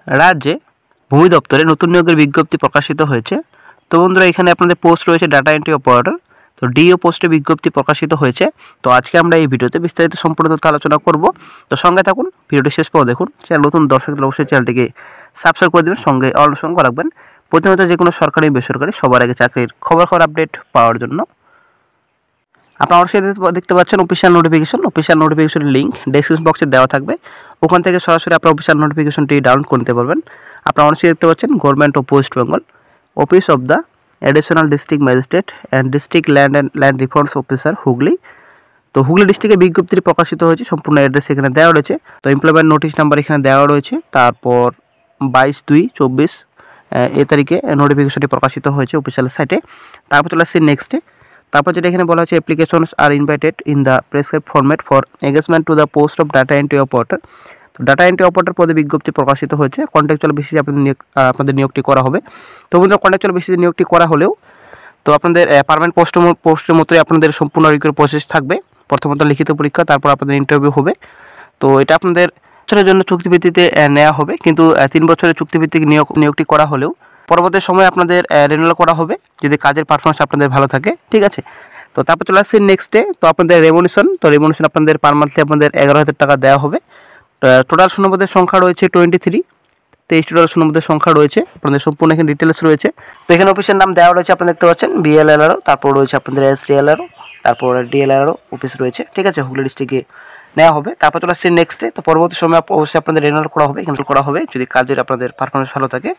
রাজ্যে ভূমি দপ্তরে নতুন নিয়োগের বিজ্ঞপ্তি প্রকাশিত হয়েছে। তো বন্ধুরা, এখানে আপনাদের পোস্ট রয়েছে ডাটা এন্ট্রি অপারেটর। তো ডিও পোস্টে বিজ্ঞপ্তি প্রকাশিত হয়েছে। তো আজকে আমরা এই ভিডিওতে বিস্তারিত সম্পূর্ণ তথ্য আলোচনা করব। তো সঙ্গে থাকুন, ভিডিওটি শেষ পর্যন্ত দেখুন। চ্যানেল নতুন দর্শকদের অবশ্যই চ্যানেলটিকে সাবস্ক্রাইব করে দেবেন, সঙ্গে অল সঙ্গে রাখবেন প্রতিনিয়ত যে কোনো সরকারি বেসরকারি সবার আগে চাকরির খবর আপডেট পাওয়ার জন্য। আপনারা অবশ্যই দেখতে পাচ্ছেন অফিসিয়াল নোটিফিকেশনের লিঙ্ক ডেসক্রিপশন বক্সে দেওয়া থাকবে। ওখান থেকে সরাসরি আপনারা অফিসিয়াল নোটিফিকেশনটি ডাউনলোড করে নিতে পারবেন। আপনারা অবশ্যই দেখতে পাচ্ছেন government of West Bengal, office of the additional district magistrate and district land reforms officer Hooghly. তো হুগলি ডিস্ট্রিক্টে বিজ্ঞপ্তিটি প্রকাশিত হয়েছে, সম্পূর্ণ অ্যাড্রেস এখানে দেওয়া রয়েছে। তো এমপ্লয়মেন্ট নোটিশ নাম্বার এখানে দেওয়া রয়েছে। তারপর 22/2/24 এই তারিখে নোটিফিকেশনটি প্রকাশিত হয়েছে অফিসিয়াল সাইটে। তারপর চলে আসছে নেক্সটে। তারপর যেটা এখানে বলা হচ্ছে, applications are invited in the prescribe format for engagement to the post of data entry operator. তো ডাটা এন্ট্রি অপারেটর পদে বিজ্ঞপ্তি প্রকাশিত হয়েছে। কন্ট্রাকচুয়াল বেসিসে আপনাদের নিয়োগটি করা হবে। তো বন্ধুরা, কন্ট্রাকচুয়াল বেসিসে নিয়োগটি করা হলেও তো আপনাদের পার্মানেন্ট পোস্টের মতোই আপনাদের সম্পূর্ণ রিক্রুট প্রসেস থাকবে। প্রথমত লিখিত পরীক্ষা, তারপর আপনাদের ইন্টারভিউ হবে। তো এটা আপনাদের বছরের জন্য চুক্তিভিত্তিতে নেওয়া হবে, কিন্তু 3 বছরের চুক্তিভিত্তিক নিয়োগটি করা হলেও পরবর্তী সময়ে আপনাদের রিনিউয়াল করা হবে যদি কাজের পারফরমেন্স আপনাদের ভালো থাকে। ঠিক আছে। তো তারপর চলে আসছে নেক্সটে। তো আপনাদের রেমুনেশন আপনাদের পার মান্থলি আপনাদের 11,000 টাকা দেওয়া হবে। টোটাল শূন্যপদের সংখ্যা রয়েছে 23। 23 টোটাল শূন্যপদের সংখ্যা রয়েছে। আপনাদের সম্পূর্ণ এখানে ডিটেলস রয়েছে। তো এখানে অফিসের নাম দেওয়া রয়েছে, আপনারা দেখতে পাচ্ছেন বিএলএলআরও, তারপর রয়েছে আপনাদের এসডিএলআরও, তারপর ডিএলআরও অফিস রয়েছে। ঠিক আছে, হুগলি ডিস্ট্রিক্টে নেওয়া হবে। তারপর চলে আসছে নেক্সটে। তো পরবর্তী সময় অবশ্যই আপনাদের রিনিউয়াল করা হবে, ক্যান্সেল করা হবে যদি কাজের আপনাদের পারফরমেন্স ভালো থাকে।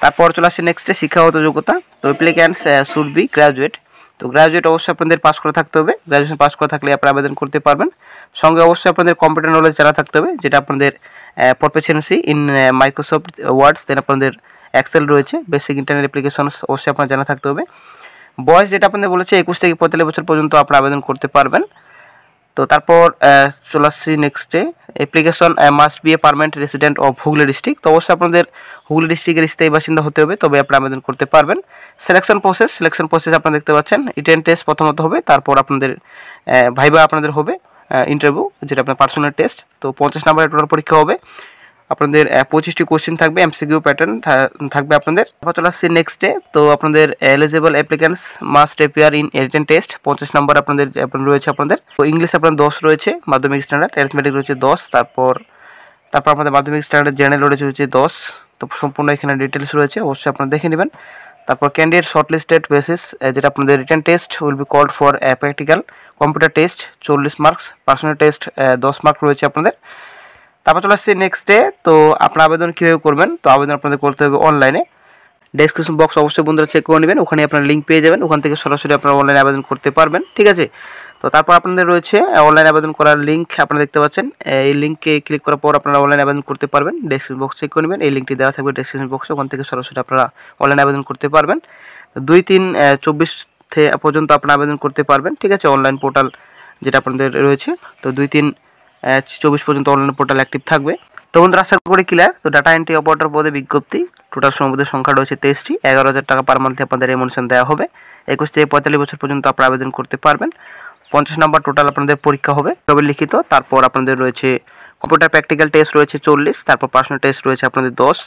তারপর চলে আসছে নেক্সটে শিক্ষাগত যোগ্যতা। তো অ্যাপ্লিক্যান্টস শুড বি গ্র্যাজুয়েট। তো গ্র্যাজুয়েট অবশ্যই আপনাদের পাস করে থাকতে হবে। গ্র্যাজুয়েশন পাস করে থাকলে আপনারা আবেদন করতে পারবেন। সঙ্গে অবশ্যই আপনাদের কম্পিউটার নলেজ জানা থাকতে হবে, যেটা আপনাদের প্রফিসিয়েন্সি ইন মাইক্রোসফট ওয়ার্ডস, দেন আপনাদের এক্সেল রয়েছে, বেসিক ইন্টারনেট অ্যাপ্লিকেশনস অবশ্যই আপনার জানা থাকতে হবে। বয়স যেটা আপনাদের বলেছে 21 থেকে 45 বছর পর্যন্ত আপনারা আবেদন করতে পারবেন। তো তারপর চলে আসছি নেক্সটে। Application must B a permanent resident of Hooghly district. তো অবশ্যই আপনাদের হুগলি ডিস্ট্রিক্টের স্থায়ী বাসিন্দা হতে হবে, তবে আপনারা আবেদন করতে পারবেন। সিলেকশন প্রসেস আপনারা দেখতে পাচ্ছেন। রিটেন টেস্ট প্রথমত হবে, তারপর আপনাদের ভাইবা আপনাদের হবে, ইন্টারভিউ যেটা আপনার পার্সোনাল টেস্ট। তো 50 নম্বরের টোটাল পরীক্ষা হবে। আপনাদের 25টি কোশ্চেন থাকবে, এমসিকিউ প্যাটার্ন থাকবে আপনাদের। তারপর চলে আসছি নেক্সটে। তো আপনাদের eligible applicants must appear in written test. 50 নম্বর আপনাদের রয়েছে আপনাদের। তো ইংলিশ আপনার 10 রয়েছে, মাধ্যমিক স্ট্যান্ডার্ড। অ্যারিথমেটিক রয়েছে 10। তারপর আপনাদের মাধ্যমিক স্ট্যান্ডার্ড জেনারেল রয়েছে 10। তো সম্পূর্ণ এখানে ডিটেলস রয়েছে, অবশ্যই আপনারা দেখে নেবেন। তারপর ক্যান্ডিডেট শর্টলিস্টেড বেসিস, যেটা আপনাদের written test will be called for practical, computer test 40 marks, personal test 10 mark রয়েছে আপনাদের। তারপর চলে আসছে নেক্সটে। তো আপনার আবেদন কীভাবে করবেন? তো আবেদন আপনাদের করতে হবে অনলাইনে। ডেসক্রিপশন বক্স অবশ্যই বন্ধুরা চেক করে নেবেন, ওখানে আপনারা লিঙ্ক পেয়ে যাবেন, ওখান থেকে সরাসরি আপনারা অনলাইনে আবেদন করতে পারবেন। ঠিক আছে। তো তারপর আপনাদের রয়েছে অনলাইন আবেদন করার লিঙ্ক, আপনারা দেখতে পাচ্ছেন। এই লিঙ্কে ক্লিক করার পর আপনারা অনলাইন আবেদন করতে পারবেন। ডেসক্রিপশন বক্স চেক করে নেবেন, এই লিঙ্কটি দেওয়া থাকবে ডেসক্রিপশন বক্সে, ওখান থেকে সরাসরি আপনারা অনলাইন আবেদন করতে পারবেন। 2/3/24 পর্যন্ত আপনারা আবেদন করতে পারবেন। ঠিক আছে, অনলাইন পোর্টাল যেটা আপনাদের রয়েছে। তো 2/3/24 পর্যন্ত অনলাইন পোর্টাল অ্যাক্টিভ থাকবে। তো বন্ধুরা, আশা করি ক্লিয়ার। তো ডাটা এন্ট্রি অপারেটর পদে বিজ্ঞপ্তি, টোটাল শূন্যপদের সংখ্যা রয়েছে 23টি। 11,000 টাকা পার মান্থলি আপনাদের রেমুনেশন দেওয়া হবে। 21 থেকে 45 বছর পর্যন্ত আপনারা আবেদন করতে পারবেন। 50 নম্বর টোটাল আপনাদের পরীক্ষা হবে, তবে লিখিত। তারপর আপনাদের রয়েছে কম্পিউটার প্র্যাকটিক্যাল টেস্ট রয়েছে 40, তারপর পার্সোনাল টেস্ট রয়েছে আপনাদের 10।